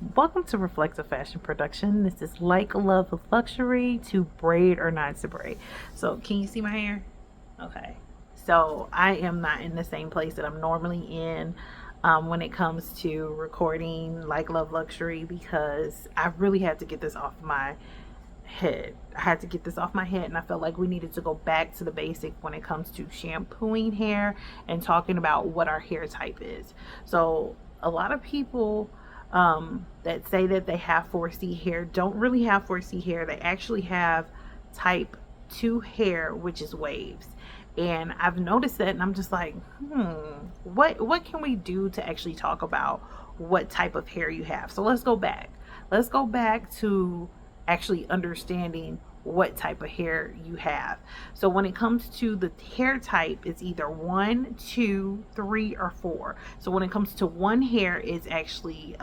Welcome to Reflective Fashion Production. This is Like Love with Luxury to Braid or Not to Braid. So, can you see my hair? Okay. So, I am not in the same place that I'm normally in when it comes to recording Like Love Luxury because I really had to get this off my head. I had to get this off my head, and I felt like we needed to go back to the basic when it comes to shampooing hair and talking about what our hair type is. So, a lot of people that say that they have 4C hair don't really have 4C hair. They actually have type 2 hair, which is waves. And I've noticed that, and I'm just like, what can we do to actually talk about what type of hair you have? So let's go back. Let's go back to actually understanding what type of hair you have. So when it comes to the hair type, it's either 1, 2, 3, or 4. So when it comes to 1 hair, it's actually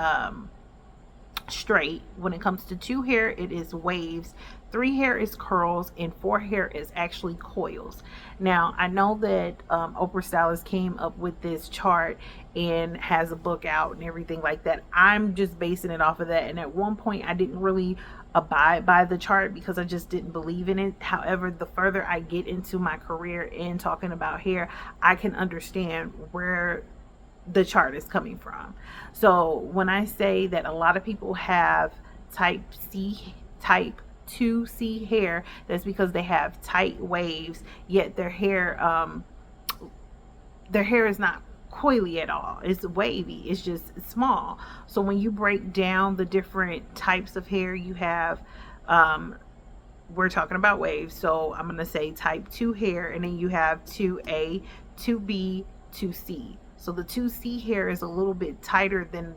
straight. When it comes to 2 hair, it is waves. 3 hair is curls, and 4 hair is actually coils. Now, I know that Oprah Stylist came up with this chart and has a book out and everything like that. I'm just basing it off of that. And at one point, I didn't really abide by the chart because I just didn't believe in it. However, the further I get into my career in talking about hair, I can understand where the chart is coming from. So when I say that a lot of people have type 2C hair, that's because they have tight waves, yet their hair is not coily at all. It's wavy. It's just small. So when you break down the different types of hair you have, we're talking about waves. So I'm going to say type 2 hair, and then you have 2A, 2B, 2C. So the 2C hair is a little bit tighter than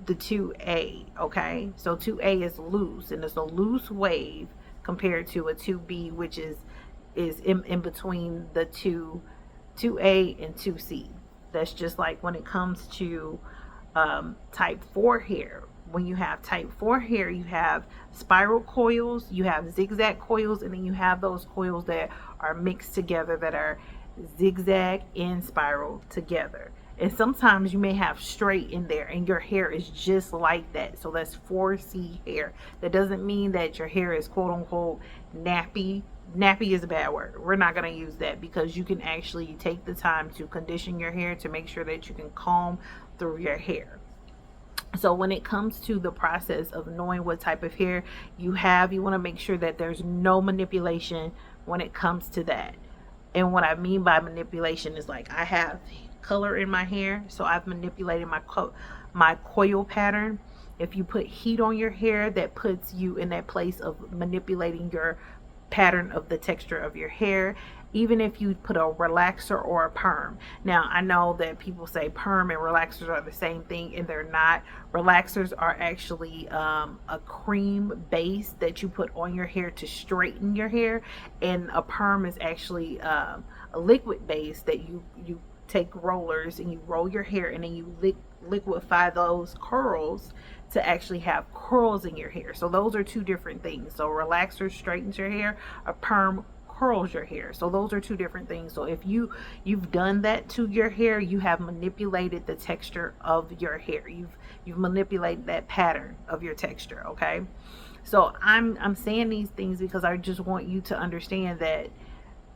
the 2A, okay? So 2A is loose, and it's a loose wave compared to a 2B, which is in between the 2A and 2C. That's just like when it comes to type 4 hair. When you have type 4 hair, you have spiral coils, you have zigzag coils, and then you have those coils that are mixed together that are zigzag and spiral together. And sometimes you may have straight in there and your hair is just like that. So that's 4C hair. That doesn't mean that your hair is quote unquote nappy. Nappy is a bad word. We're not going to use that because you can actually take the time to condition your hair to make sure that you can comb through your hair. So when it comes to the process of knowing what type of hair you have, you want to make sure that there's no manipulation when it comes to that. And what I mean by manipulation is like I have color in my hair, so I've manipulated my coil pattern. If you put heat on your hair, that puts you in that place of manipulating your pattern of the texture of your hair. Even if you put a relaxer or a perm. Now, I know that people say perm and relaxers are the same thing, and they're not. Relaxers are actually a cream base that you put on your hair to straighten your hair, and a perm is actually a liquid base that you take rollers and you roll your hair, and then you liquefy those curls to actually have curls in your hair. So those are two different things. So relaxer straightens your hair, a perm curls your hair. So those are two different things. So if you've done that to your hair, you have manipulated the texture of your hair. You've manipulated that pattern of your texture, okay? So I'm saying these things because I just want you to understand that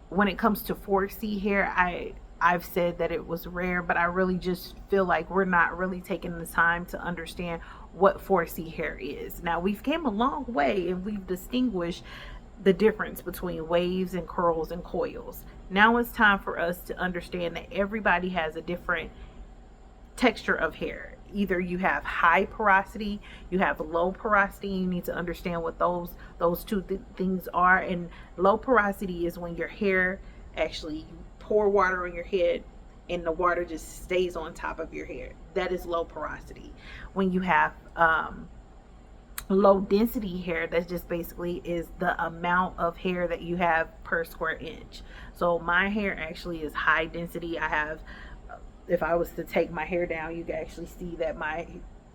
when it comes to 4C hair, I've said that it was rare, but I really just feel like we're not really taking the time to understand what 4C hair is. Now, we've came a long way and we've distinguished the difference between waves and curls and coils. Now it's time for us to understand that everybody has a different texture of hair. Either you have high porosity, you have low porosity. You need to understand what those two things are. And low porosity is when your hair actually, you pour water on your head and the water just stays on top of your hair. That is low porosity. When you have low density hair, that just basically is the amount of hair that you have per square inch. So my hair actually is high density. I have, if I was to take my hair down, you can actually see that my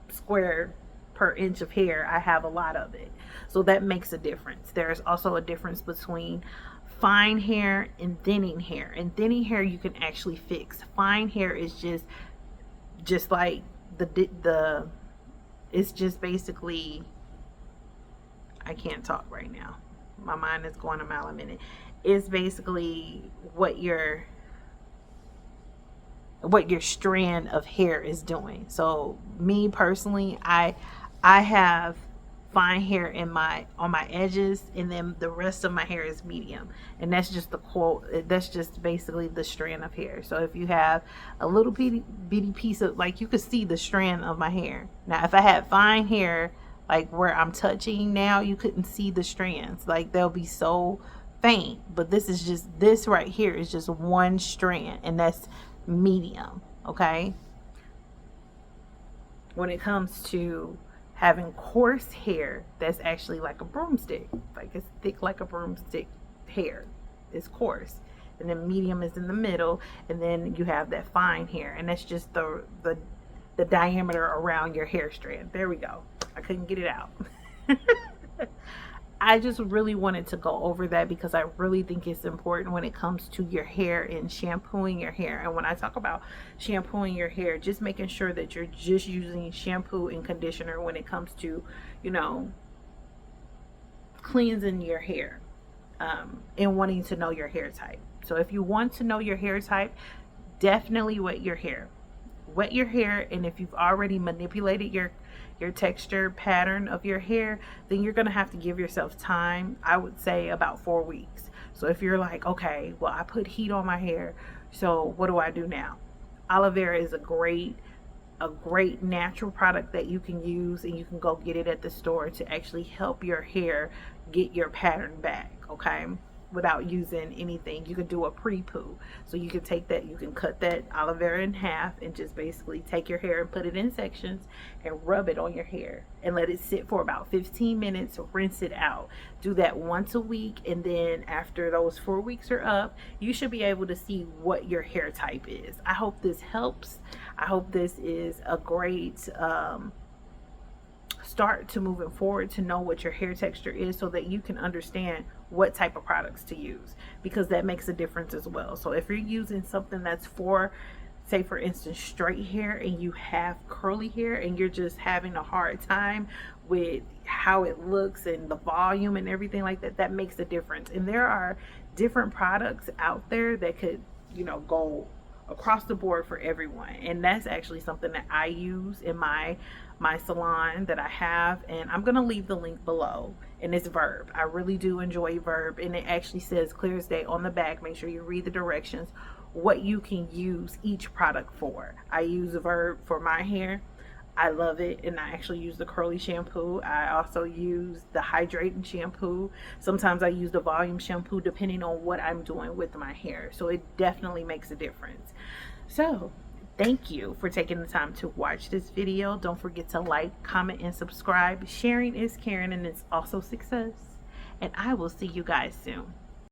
square per inch of hair, I have a lot of it. So that makes a difference. There's also a difference between fine hair and thinning hair. And thinning hair you can actually fix. Fine hair is just like the it's just basically, I can't talk right now. My mind is going a mile a minute. It's basically what your strand of hair is doing. So me personally, I have fine hair in my on my edges, and then the rest of my hair is medium, and that's just the quote, that's just basically the strand of hair. So if you have a little bitty piece of, like, you could see the strand of my hair. Now if I had fine hair, like where I'm touching now, you couldn't see the strands, like they'll be so faint. But this is just, this right here is just one strand, and that's medium. Okay, when it comes to having coarse hair, that's actually like a broomstick, like it's thick like a broomstick hair, is coarse, and then medium is in the middle, and then you have that fine hair, and that's just the diameter around your hair strand. There we go. I couldn't get it out. I just really wanted to go over that because I really think it's important when it comes to your hair and shampooing your hair. And when I talk about shampooing your hair, just making sure that you're just using shampoo and conditioner when it comes to, you know, cleansing your hair, and wanting to know your hair type. So if you want to know your hair type, definitely wet your hair. Wet your hair, and if you've already manipulated your texture pattern of your hair, then you're gonna have to give yourself time. I would say about 4 weeks. So if you're like, okay, well, I put heat on my hair, so what do I do now? Aloe vera is a great natural product that you can use, and you can go get it at the store to actually help your hair get your pattern back, okay, without using anything. You could do a pre-poo. So you can take that, you can cut that aloe vera in half, and just basically take your hair and put it in sections and rub it on your hair and let it sit for about 15 minutes, rinse it out. Do that once a week, and then after those 4 weeks are up, you should be able to see what your hair type is. I hope this helps. I hope this is a great start to moving forward, to know what your hair texture is, so that you can understand what type of products to use, because that makes a difference as well. So if you're using something that's for, say for instance, straight hair, and you have curly hair, and you're just having a hard time with how it looks and the volume and everything like that, that makes a difference. And there are different products out there that could, you know, go across the board for everyone. And that's actually something that I use in my salon that I have, and I'm gonna leave the link below. And it's VERB. I really do enjoy VERB, and it actually says clear as day on the back. Make sure you read the directions, what you can use each product for. I use VERB for my hair. I love it, and I actually use the curly shampoo. I also use the hydrating shampoo. Sometimes I use the volume shampoo, depending on what I'm doing with my hair. So it definitely makes a difference. So thank you for taking the time to watch this video. Don't forget to like, comment, and subscribe. Sharing is caring, and it's also success. And I will see you guys soon.